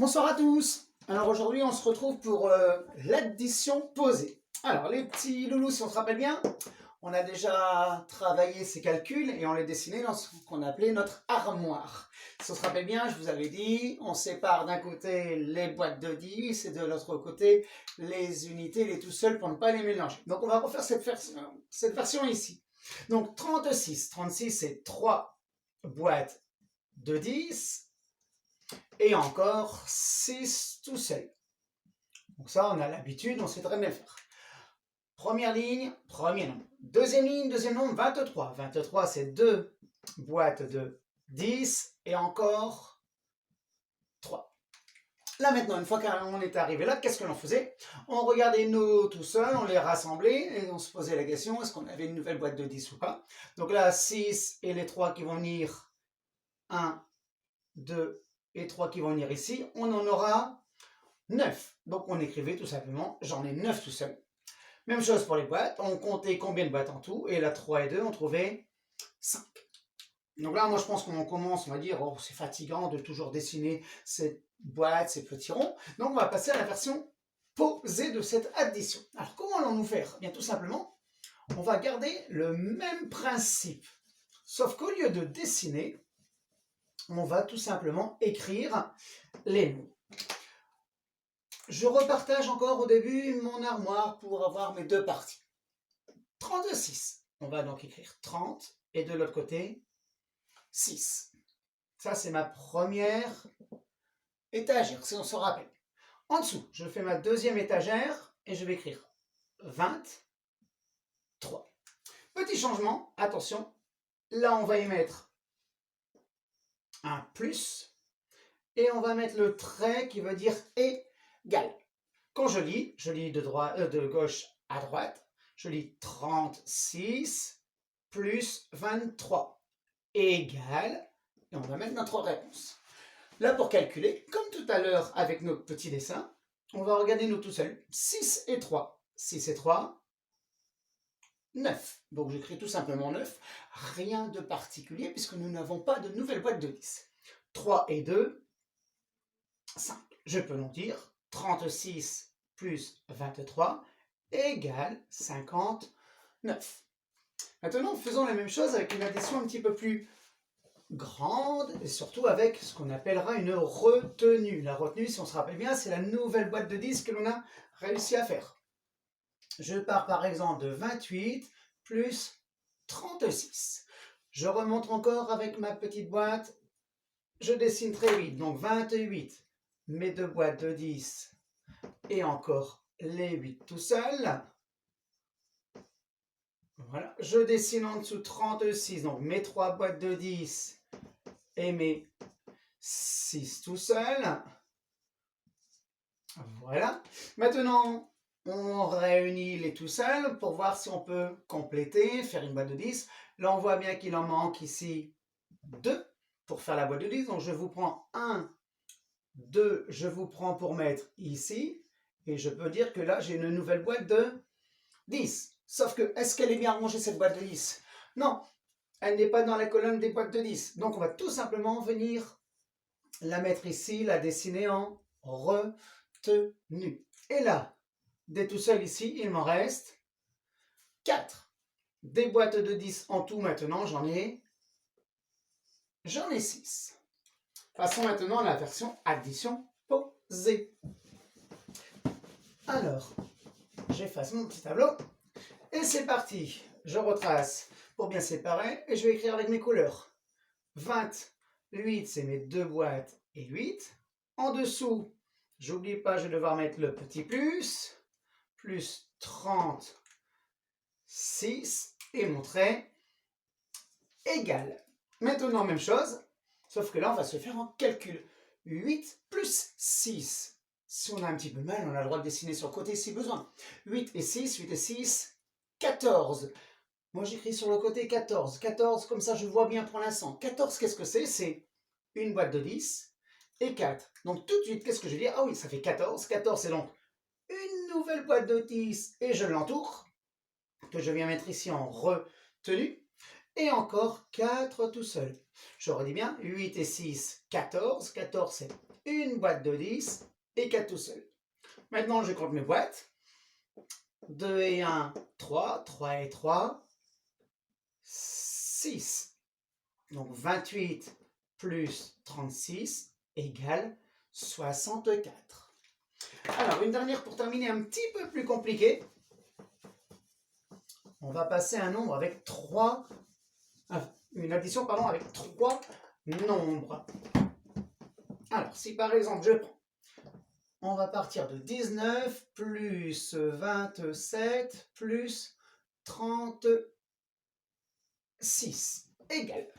Bonsoir à tous. Alors aujourd'hui on se retrouve pour l'addition posée. Alors les petits loulous, si on se rappelle bien, on a déjà travaillé ces calculs et on les dessinait dans ce qu'on appelait notre armoire. Si on se rappelle bien, je vous avais dit, on sépare d'un côté les boîtes de 10 et de l'autre côté les unités, les tout seuls pour ne pas les mélanger. Donc on va refaire cette version ici. Donc 36, 36 c'est 3 boîtes de 10 et encore 6 tout seul. Donc ça, on a l'habitude, on sait très bien faire. Première ligne, premier nombre. Deuxième ligne, deuxième nombre, 23. 23, c'est 2 boîtes de 10 et encore 3. Là maintenant, une fois qu'on est arrivé là, qu'est-ce que l'on faisait? On regardait nos tout seuls, on les rassemblait et on se posait la question, est-ce qu'on avait une nouvelle boîte de 10 ou pas? Donc là, 6 et les 3 qui vont venir, 1, 2 et 3 qui vont venir ici, on en aura 9. Donc on écrivait tout simplement, j'en ai 9 tout seul. Même chose pour les boîtes, on comptait combien de boîtes en tout, et là 3 et 2, on trouvait 5. Donc là, moi je pense qu'on commence, on va dire, oh, c'est fatigant de toujours dessiner cette boîte, ces petits ronds. Donc on va passer à la version posée de cette addition. Alors comment allons-nous faire? Bien tout simplement, on va garder le même principe. Sauf qu'au lieu de dessiner, on va tout simplement écrire les mots. Je repartage encore au début mon armoire pour avoir mes deux parties. 36. On va donc écrire 30 et de l'autre côté 6. Ça, c'est ma première étagère, si on se rappelle. En dessous, je fais ma deuxième étagère et je vais écrire 23. Petit changement, attention. Là, on va y mettre un plus et on va mettre le trait qui veut dire égal. Quand je lis de gauche à droite, je lis 36 plus 23 égale, et on va mettre notre réponse. Là, pour calculer, comme tout à l'heure avec nos petits dessins, on va regarder nous tout seuls. 6 et 3. 6 et 3, 9. Donc j'écris tout simplement 9. Rien de particulier puisque nous n'avons pas de nouvelle boîte de 10. 3 et 2, 5. Je peux donc dire 36 plus 23 égale 59. Maintenant, faisons la même chose avec une addition un petit peu plus grande et surtout avec ce qu'on appellera une retenue. La retenue, si on se rappelle bien, c'est la nouvelle boîte de 10 que l'on a réussi à faire. Je pars par exemple de 28 plus 36. Je remonte encore avec ma petite boîte. Je dessine très vite, donc 28, mes deux boîtes de 10 et encore les 8 tout seul. Voilà, je dessine en dessous 36, donc mes 3 boîtes de 10 et mes 6 tout seul. Voilà. Maintenant, on réunit les tout seuls pour voir si on peut compléter, faire une boîte de 10. Là, on voit bien qu'il en manque ici 2 pour faire la boîte de 10. Donc, je vous prends 1, 2, je vous prends pour mettre ici. Et je peux dire que là, j'ai une nouvelle boîte de 10. Sauf que, est-ce qu'elle est bien rangée, cette boîte de 10? Non, elle n'est pas dans la colonne des boîtes de 10. Donc, on va tout simplement venir la mettre ici, la dessiner en retenue. Et là, des tout seuls ici, il m'en reste 4. Des boîtes de 10 en tout maintenant, j'en ai 6. Passons maintenant à la version addition posée. Alors, j'efface mon petit tableau. Et c'est parti. Je retrace pour bien séparer et je vais écrire avec mes couleurs. 28, c'est mes deux boîtes et 8. En dessous, j'oublie pas, je vais devoir mettre le petit plus. Plus 36 et mon trait égal. Maintenant, même chose, sauf que là, on va se faire en calcul. 8 plus 6. Si on a un petit peu mal, on a le droit de dessiner sur le côté si besoin. 8 et 6, 8 et 6, 14. Moi, j'écris sur le côté 14. 14, comme ça, je vois bien pour l'instant. 14, qu'est-ce que c'est? C'est une boîte de 10 et 4. Donc, tout de suite, qu'est-ce que je vais dire? Ah oui, ça fait 14. 14, c'est donc une nouvelle boîte de 10 et je l'entoure, que je viens mettre ici en retenue. Et encore 4 tout seul. Je redis bien, 8 et 6, 14. 14, c'est une boîte de 10 et 4 tout seul. Maintenant, je compte mes boîtes. 2 et 1, 3. 3 et 3, 6. Donc 28 plus 36 égale 64. Alors, une dernière pour terminer, un petit peu plus compliqué. On va passer un nombre avec 3... une addition, pardon, avec 3 nombres. Alors, si par exemple, je prends... On va partir de 19 plus 27 plus 36 égale.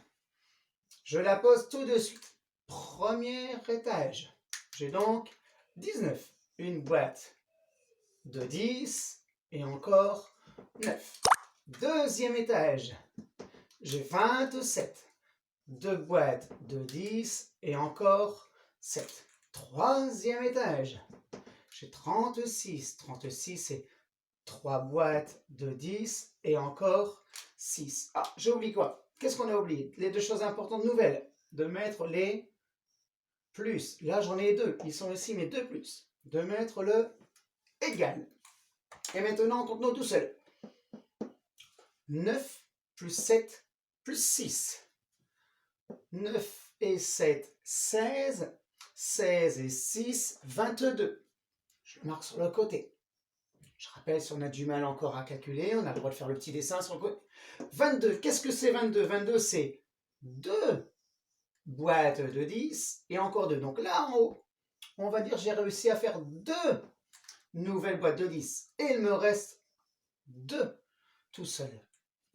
Je la pose tout de suite. Premier étage. J'ai donc 19. Une boîte de 10 et encore 9. Deuxième étage. J'ai 27. Deux boîtes de 10 et encore 7. Troisième étage. J'ai 36. 36, c'est 3 boîtes de 10 et encore 6. Ah, j'ai oublié quoi? Qu'est-ce qu'on a oublié? Les deux choses importantes nouvelles. De mettre les plus. Là, j'en ai deux. Ils sont ici, mes deux plus. De mettre le égal. Et maintenant, on compte nous tout seul. 9 plus 7 plus 6. 9 et 7, 16. 16 et 6, 22. Je le marque sur le côté. Je rappelle, si on a du mal encore à calculer, on a le droit de faire le petit dessin sur le côté. 22, qu'est-ce que c'est 22? 22, c'est 2 boîtes de 10 et encore 2. Donc là, en haut, on va dire j'ai réussi à faire 2 nouvelles boîtes de 10. Et il me reste 2 tout seul.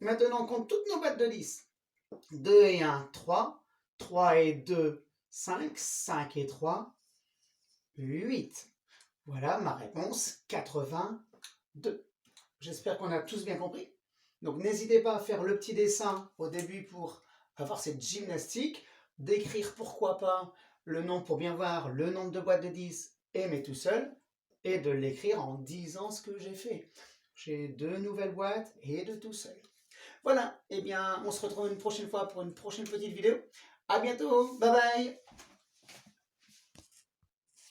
Maintenant, on compte toutes nos boîtes de 10. 2 et 1, 3. 3 et 2, 5. 5 et 3, 8. Voilà ma réponse, 82. J'espère qu'on a tous bien compris. Donc n'hésitez pas à faire le petit dessin au début pour avoir cette gymnastique, d'écrire pourquoi pas le nombre pour bien voir le nombre de boîtes de 10 et mes tout seul, et de l'écrire en disant ce que j'ai fait. J'ai 2 nouvelles boîtes et 2 tout seul. Voilà, et bien on se retrouve une prochaine fois pour une prochaine petite vidéo. À bientôt, bye bye.